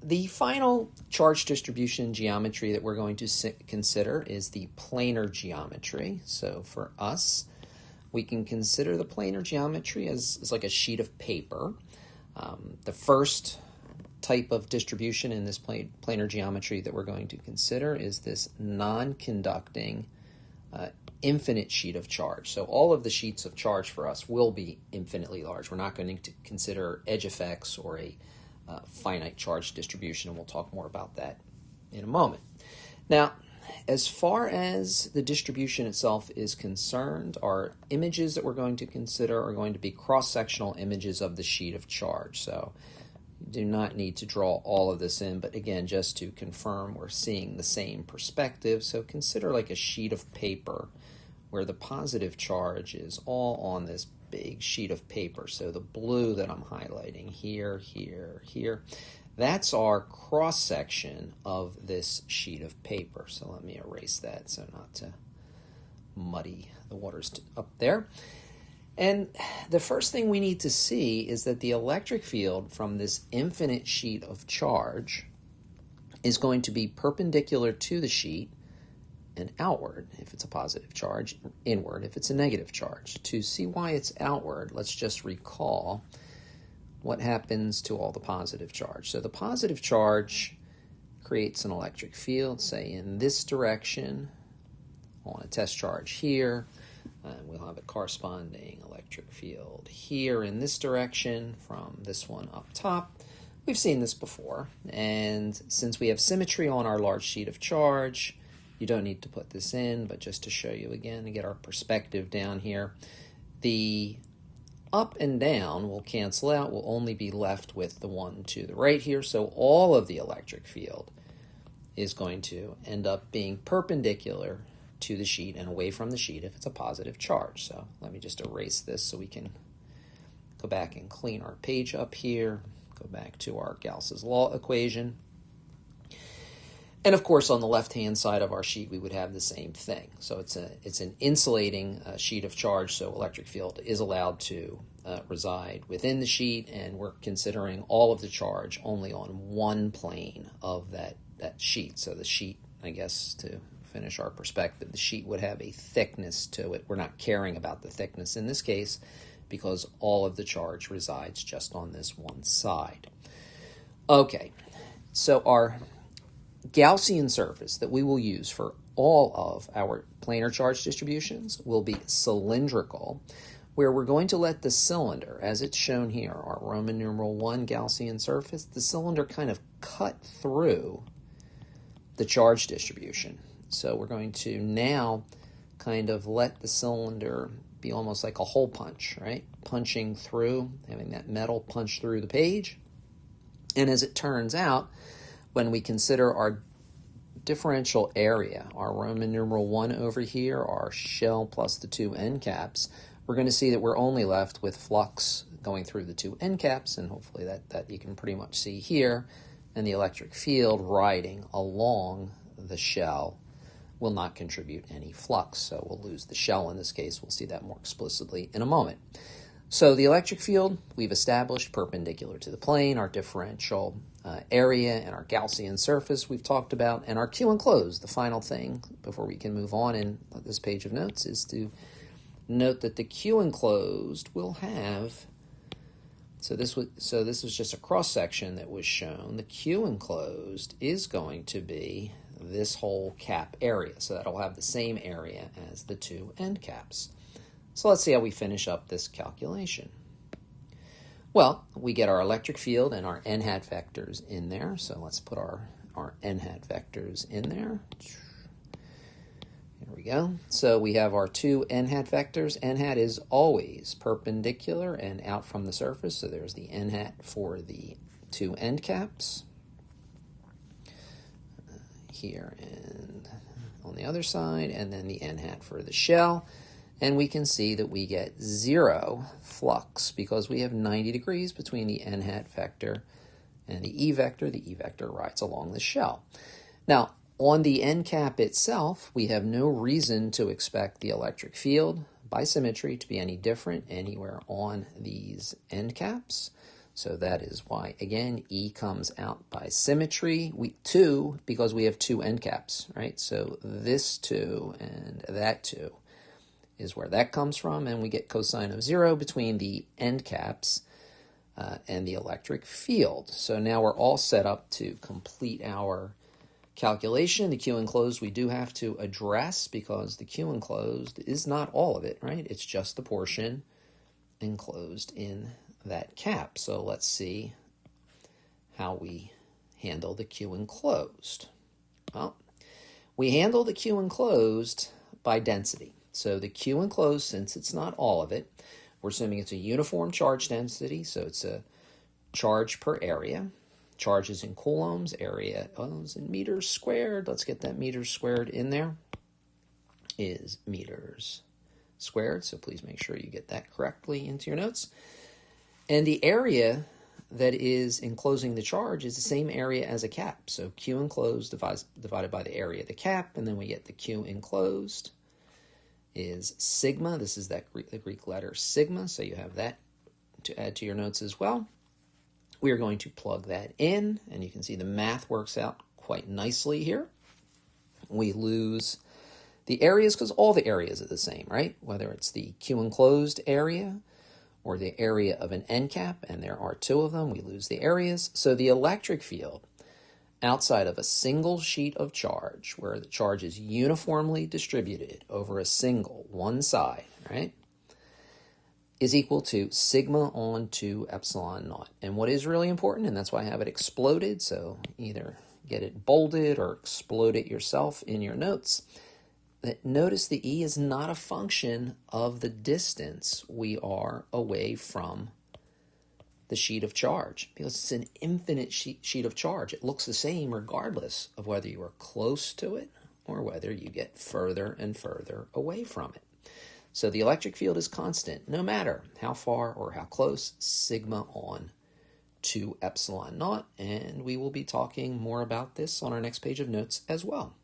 The final charge distribution geometry that we're going to consider is the planar geometry. So for us, we can consider the planar geometry as like a sheet of paper. The first type of distribution in this planar geometry that we're going to consider is this non-conducting infinite sheet of charge. So all of the sheets of charge for us will be infinitely large. We're not going to consider edge effects or a finite charge distribution, and we'll talk more about that in a moment. Now, as far as the distribution itself is concerned, our images that we're going to consider are going to be cross-sectional images of the sheet of charge. So you do not need to draw all of this in, but again, just to confirm, we're seeing the same perspective. So consider like a sheet of paper where the positive charge is all on this big sheet of paper. So the blue that I'm highlighting here, here, here, that's our cross-section of this sheet of paper. So let me erase that so not to muddy the waters up there. And the first thing we need to see is that the electric field from this infinite sheet of charge is going to be perpendicular to the sheet and outward if it's a positive charge, inward if it's a negative charge. To see why it's outward, let's just recall what happens to all the positive charge. So the positive charge creates an electric field, say in this direction, on a test charge here. We'll have a corresponding electric field here in this direction from this one up top. We've seen this before, and since we have symmetry on our large sheet of charge, you don't need to put this in, but just to show you again and get our perspective down here, the up and down will cancel out. We'll only be left with the one to the right here. So all of the electric field is going to end up being perpendicular to the sheet and away from the sheet if it's a positive charge. So let me just erase this so we can go back and clean our page up here, go back to our Gauss's law equation. And of course, on the left-hand side of our sheet, we would have the same thing. So it's an insulating sheet of charge, so electric field is allowed to reside within the sheet, and we're considering all of the charge only on one plane of that sheet. So the sheet, I guess, to finish our perspective, the sheet would have a thickness to it. We're not caring about the thickness in this case because all of the charge resides just on this one side. Okay, so our Gaussian surface that we will use for all of our planar charge distributions will be cylindrical, where we're going to let the cylinder, as it's shown here, our Roman numeral 1 Gaussian surface, the cylinder kind of cut through the charge distribution. So we're going to now kind of let the cylinder be almost like a hole punch, right? Punching through, having that metal punch through the page. And as it turns out, when we consider our differential area, our Roman numeral 1 over here, our shell plus the two end caps, we're going to see that we're only left with flux going through the two end caps, and hopefully that you can pretty much see here, and the electric field riding along the shell will not contribute any flux, so we'll lose the shell in this case. We'll see that more explicitly in a moment. So the electric field we've established perpendicular to the plane, our differential area and our Gaussian surface we've talked about, and our Q enclosed. The final thing before we can move on in this page of notes is to note that the Q enclosed will have, so this was just a cross section that was shown. The Q enclosed is going to be this whole cap area, so that'll have the same area as the two end caps. So let's see how we finish up this calculation. Well, we get our electric field and our n hat vectors in there. So let's put our n hat vectors in there. There we go. So we have our two n hat vectors. N hat is always perpendicular and out from the surface. So there's the n hat for the two end caps here and on the other side, and then the n hat for the shell. And we can see that we get 0 flux because we have 90 degrees between the n hat vector and the e vector. The e vector rides along the shell. Now, on the end cap itself, we have no reason to expect the electric field by symmetry to be any different anywhere on these end caps. So that is why, again, E comes out by symmetry. 2, because we have 2 end caps, right? So this 2 and that 2 is where that comes from, and we get cosine of 0 between the end caps and the electric field. So now we're all set up to complete our calculation. The Q enclosed we do have to address because the Q enclosed is not all of it, right? It's just the portion enclosed in that cap. So let's see how we handle the Q enclosed. Well, we handle the Q enclosed by density. So the Q enclosed, since it's not all of it, we're assuming it's a uniform charge density, so it's a charge per area. Charge is in coulombs, area is in meters squared. Let's get that meters squared in there. Is meters squared, so please make sure you get that correctly into your notes. And the area that is enclosing the charge is the same area as a cap. So Q enclosed divided by the area of the cap, and then we get the Q enclosed is sigma. This is the Greek letter sigma, so you have that to add to your notes as well. We are going to plug that in, and you can see the math works out quite nicely here. We lose the areas because all the areas are the same, right? Whether it's the Q enclosed area or the area of an end cap, and there are 2 of them, we lose the areas. So the electric field outside of a single sheet of charge, where the charge is uniformly distributed over a single one side, right, is equal to sigma on 2 epsilon naught. And what is really important, and that's why I have it exploded, so either get it bolded or explode it yourself in your notes, that notice the E is not a function of the distance we are away from the sheet of charge, because it's an infinite sheet of charge. It looks the same regardless of whether you are close to it or whether you get further and further away from it. So the electric field is constant no matter how far or how close, sigma on 2 epsilon naught, and we will be talking more about this on our next page of notes as well.